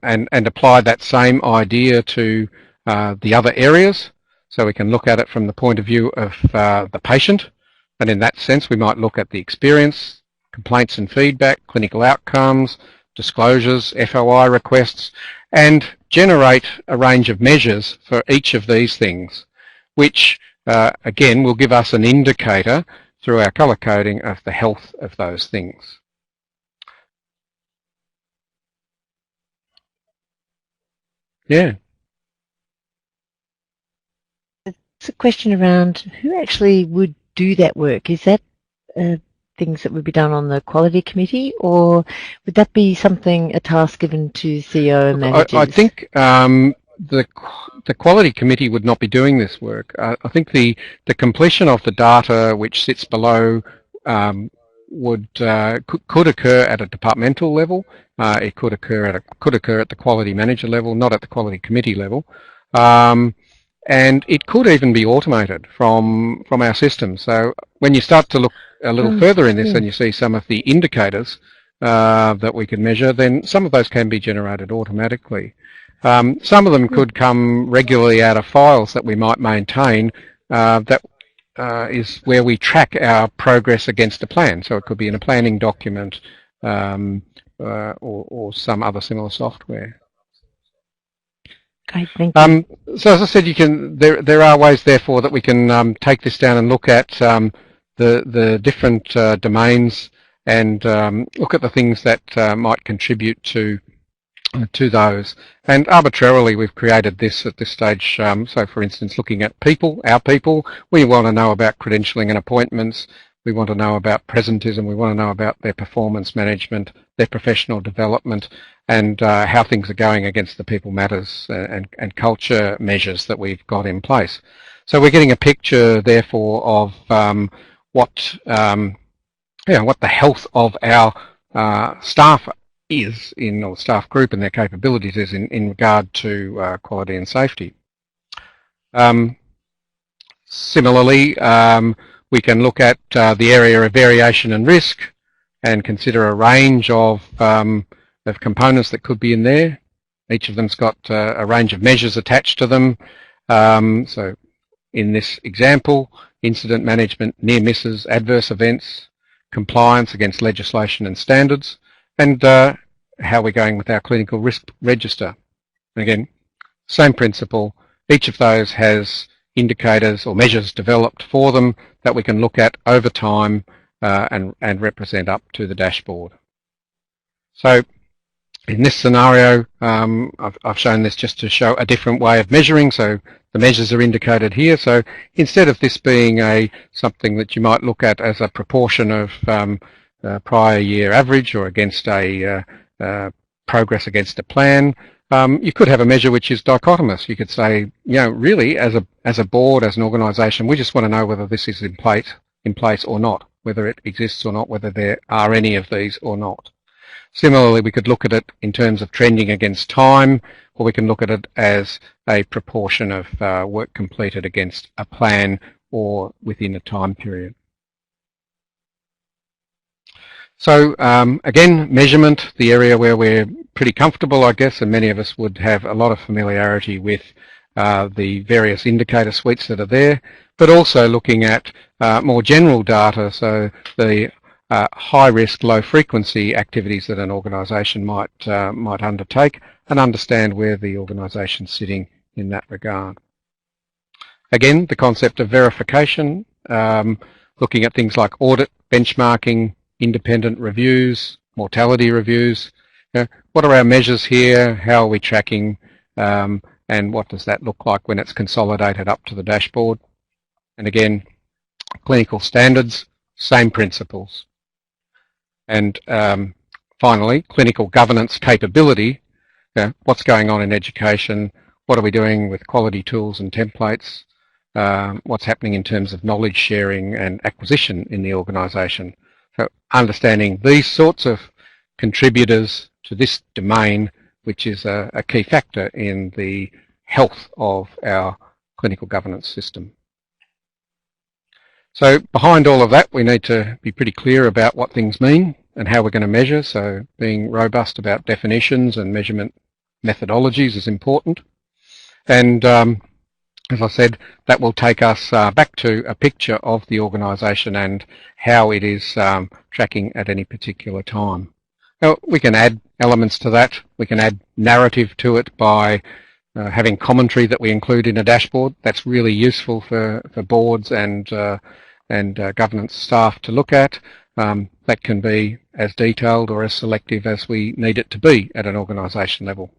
Speaker 2: and apply that same idea to the other areas. So we can look at it from the point of view of the patient, and in that sense we might look at the experience, complaints and feedback, clinical outcomes, disclosures, FOI requests, and generate a range of measures for each of these things, which again will give us an indicator through our colour coding of the health of those things. Yeah.
Speaker 1: It's a question around who actually would do that work. Is that things that would be done on the quality committee, or would that be something, a task given to CEO and managers?
Speaker 2: I think the quality committee would not be doing this work. I think the completion of the data which sits below could occur at a departmental level. It could occur at the quality manager level, not at the quality committee level. And it could even be automated from our system. So when you start to look a little further in this and you see some of the indicators that we can measure, then some of those can be generated automatically. Some of them could come regularly out of files that we might maintain that is where we track our progress against a plan. So it could be in a planning document or some other similar software.
Speaker 1: Okay, thank you.
Speaker 2: So as I said, you can. There are ways, therefore, that we can take this down and look at the different domains and look at the things that might contribute to those. And arbitrarily, we've created this at this stage. So, for instance, looking at people, our people, we want to know about credentialing and appointments. We want to know about presentism. We want to know about their performance management, their professional development, and how things are going against the people matters and culture measures that we've got in place. So we're getting a picture, therefore, of what the health of our staff is or staff group and their capabilities is in regard to quality and safety. Similarly, we can look at the area of variation and risk and consider a range of components that could be in there. Each of them's got a range of measures attached to them. So in this example, incident management, near misses, adverse events, compliance against legislation and standards, and how we're going with our clinical risk register. And again, same principle. Each of those has indicators or measures developed for them that we can look at over time and represent up to the dashboard. So in this scenario, I've shown this just to show a different way of measuring. So the measures are indicated here. So instead of this being something that you might look at as a proportion of prior year average or against a progress against a plan, you could have a measure which is dichotomous. You could say, really, as a board, as an organisation, we just want to know whether this is in place or not, whether it exists or not, whether there are any of these or not. Similarly, we could look at it in terms of trending against time, or we can look at it as a proportion of work completed against a plan or within a time period. So again, measurement, the area where we're pretty comfortable, I guess, and many of us would have a lot of familiarity with the various indicator suites that are there, but also looking at more general data, so the high-risk, low-frequency activities that an organisation might undertake, and understand where the organisation's sitting in that regard. Again, the concept of verification, looking at things like audit, benchmarking, independent reviews, mortality reviews. What are our measures here? How are we tracking? And what does that look like when it's consolidated up to the dashboard? And again, clinical standards, same principles. And finally, clinical governance capability. What's going on in education? What are we doing with quality tools and templates? What's happening in terms of knowledge sharing and acquisition in the organisation? So understanding these sorts of contributors to this domain, which is a key factor in the health of our clinical governance system. So behind all of that, we need to be pretty clear about what things mean and how we're going to measure. So being robust about definitions and measurement methodologies is important. And as I said, that will take us back to a picture of the organisation and how it is tracking at any particular time. Now, we can add elements to that. We can add narrative to it by having commentary that we include in a dashboard. That's really useful for boards and governance staff to look at. That can be as detailed or as selective as we need it to be at an organisation level.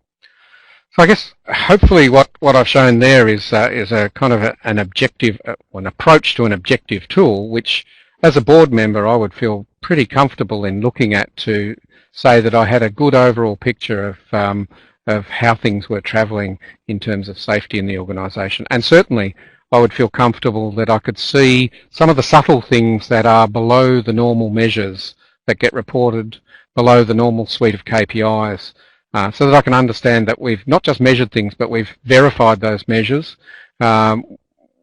Speaker 2: So I guess hopefully what I've shown there is a kind of an objective, an approach to an objective tool, which as a board member I would feel pretty comfortable in looking at to say that I had a good overall picture of how things were travelling in terms of safety in the organisation. And certainly I would feel comfortable that I could see some of the subtle things that are below the normal measures that get reported, below the normal suite of KPIs, so that I can understand that we've not just measured things, but we've verified those measures.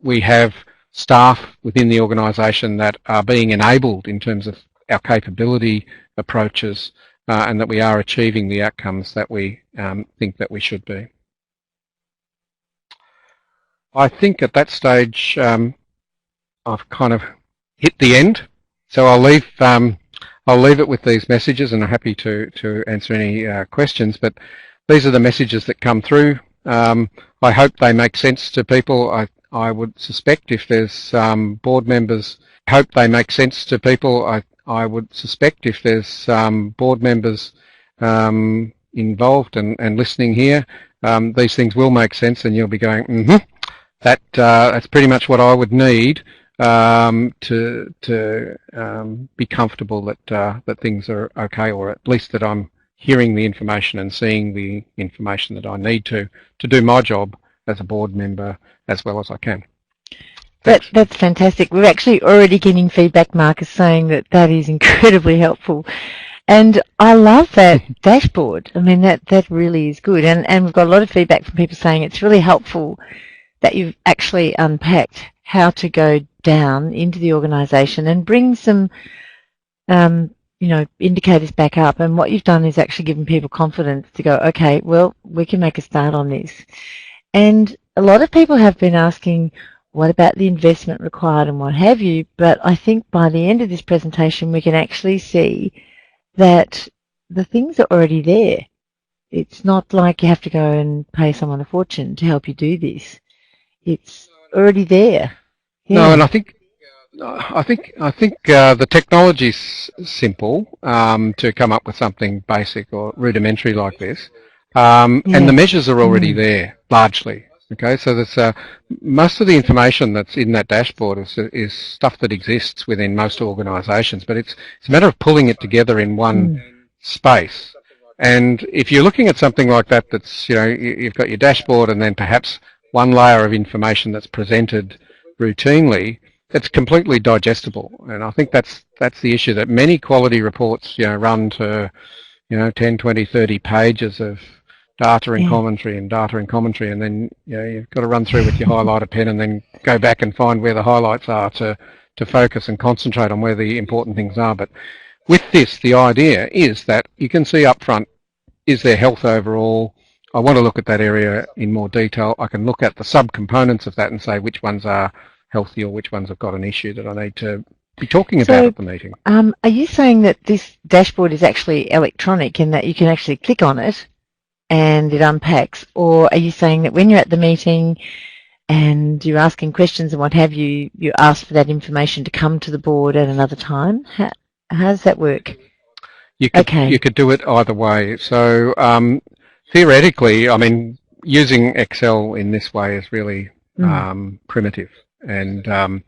Speaker 2: We have staff within the organisation that are being enabled in terms of our capability approaches, and that we are achieving the outcomes that we think that we should be. I think at that stage I've kind of hit the end, so I'll leave it with these messages, and I'm happy to answer any questions, but these are the messages that come through. I hope they make sense to people. I would suspect if there's board members, hope they make sense to people. I would suspect if there's board members involved and listening here, these things will make sense, and you'll be going, that's pretty much what I would need to be comfortable that things are okay, or at least that I'm hearing the information and seeing the information that I need to do my job as a board member as well as I can.
Speaker 1: That's fantastic. We're actually already getting feedback, Marcus, saying that is incredibly helpful. And I love that dashboard. I mean, that really is good. And we've got a lot of feedback from people saying it's really helpful that you've actually unpacked how to go down into the organisation and bring some indicators back up. And what you've done is actually given people confidence to go, okay, well, we can make a start on this. And a lot of people have been asking, what about the investment required and what have you? But I think by the end of this presentation, we can actually see that the things are already there. It's not like you have to go and pay someone a fortune to help you do this. It's already there. Yeah.
Speaker 2: No, and I think the technology's simple to come up with something basic or rudimentary like this, and the measures are already there largely. Okay, so there's most of the information that's in that dashboard is stuff that exists within most organisations, but it's a matter of pulling it together in one space. And if you're looking at something like that, that's you've got your dashboard and then perhaps one layer of information that's presented routinely, it's completely digestible. And I think that's the issue, that many quality reports run to 10, 20, 30 pages of data and commentary and data and commentary, and then you've got to run through with your highlighter pen and then go back and find where the highlights are to focus and concentrate on where the important things are. But with this, the idea is that you can see up front, is there health overall? I want to look at that area in more detail. I can look at the subcomponents of that and say which ones are healthy or which ones have got an issue that I need to be talking about at the meeting.
Speaker 1: Are you saying that this dashboard is actually electronic in that you can actually click on it and it unpacks, or are you saying that when you're at the meeting and you're asking questions and what have you, you ask for that information to come to the board at another time? How does that work?
Speaker 2: You could do it either way. So theoretically, I mean, using Excel in this way is really primitive. And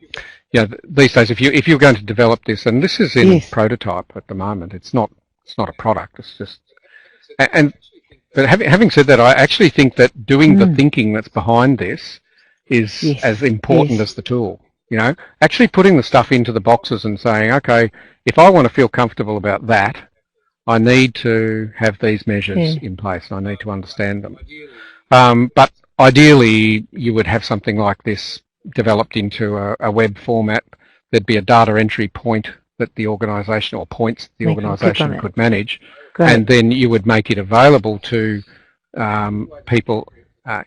Speaker 2: these days, if you're going to develop this, and this is in prototype at the moment, it's not a product. It's just But having said that, I actually think that doing the thinking that's behind this is as important as the tool. Actually putting the stuff into the boxes and saying, okay, if I want to feel comfortable about that, I need to have these measures in place. I need to understand them. But ideally, you would have something like this developed into a web format. There'd be a data entry point that the organisation, or points the organisation could manage. Great. And then you would make it available to people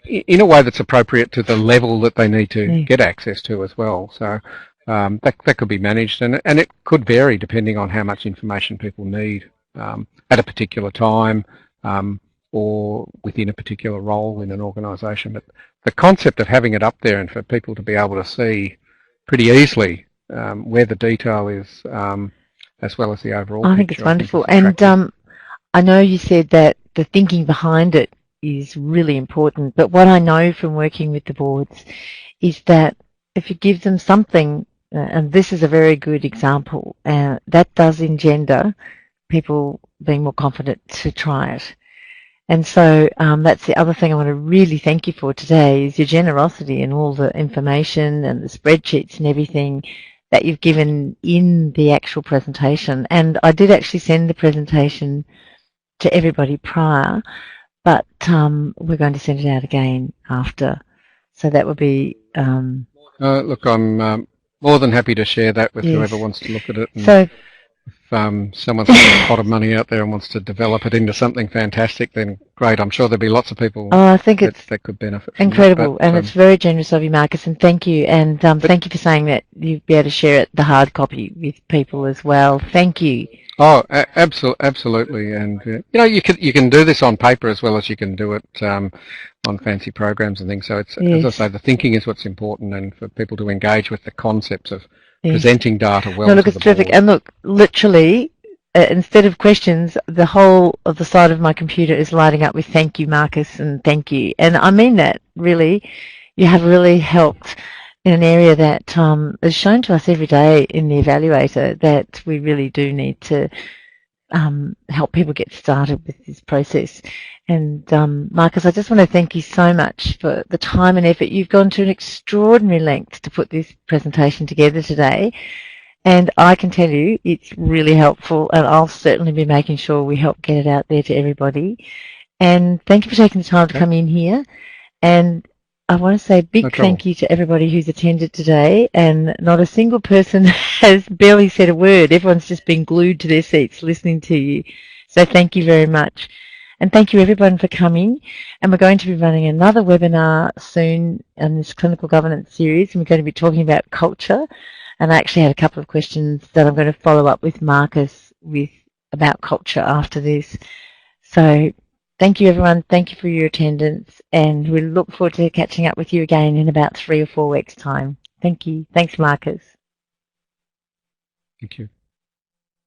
Speaker 2: in a way that's appropriate to the level that they need to get access to as well. So that could be managed, and it could vary depending on how much information people need at a particular time or within a particular role in an organisation. But the concept of having it up there and for people to be able to see pretty easily where the detail is, as well as the overall
Speaker 1: I
Speaker 2: picture.
Speaker 1: think it's wonderful.
Speaker 2: I think
Speaker 1: And I know you said that the thinking behind it is really important, but what I know from working with the boards is that if you give them something, and this is a very good example, that does engender people being more confident to try it. And so that's the other thing I want to really thank you for today is your generosity and all the information and the spreadsheets and everything that you've given in the actual presentation. And I did actually send the presentation to everybody prior, but we're going to send it out again after. So that would be...
Speaker 2: look, I'm more than happy to share that with
Speaker 1: yes.
Speaker 2: whoever wants to look at it. And
Speaker 1: so
Speaker 2: if someone's got a pot of money out there and wants to develop it into something fantastic, then great. I'm sure there'll be lots of people
Speaker 1: I think
Speaker 2: that could benefit from
Speaker 1: incredible,
Speaker 2: that, but,
Speaker 1: and it's very generous of you, Marcus, and thank you. And thank you for saying that you'd be able to share it, the hard copy, with people as well. Thank you.
Speaker 2: Oh, absolutely, and you know, you can do this on paper as well as you can do it on fancy programs and things. So it's,
Speaker 1: yes.
Speaker 2: as I say, the thinking is what's important, and for people to engage with the concepts of presenting data well.
Speaker 1: No, look,
Speaker 2: to
Speaker 1: it's
Speaker 2: the
Speaker 1: terrific,
Speaker 2: board.
Speaker 1: and look, literally, instead of questions, the whole of the side of my computer is lighting up with "Thank you, Marcus," and "Thank you," and I mean that really. You have really helped in an area that is shown to us every day in the evaluator that we really do need to help people get started with this process. And Marcus, I just want to thank you so much for the time and effort. You've gone to an extraordinary length to put this presentation together today. And I can tell you it's really helpful, and I'll certainly be making sure we help get it out there to everybody. And thank you for taking the time to come in here. And I want to say a big thank you to everybody who's attended today, and not a single person has barely said a word. Everyone's just been glued to their seats listening to you. So thank you very much. And thank you everyone for coming. And we're going to be running another webinar soon in this clinical governance series, and we're going to be talking about culture. And I actually had a couple of questions that I'm going to follow up with Marcus with about culture after this. So thank you, everyone. Thank you for your attendance, and we look forward to catching up with you again in about 3 or 4 weeks' time. Thank you. Thanks, Marcus.
Speaker 2: Thank you.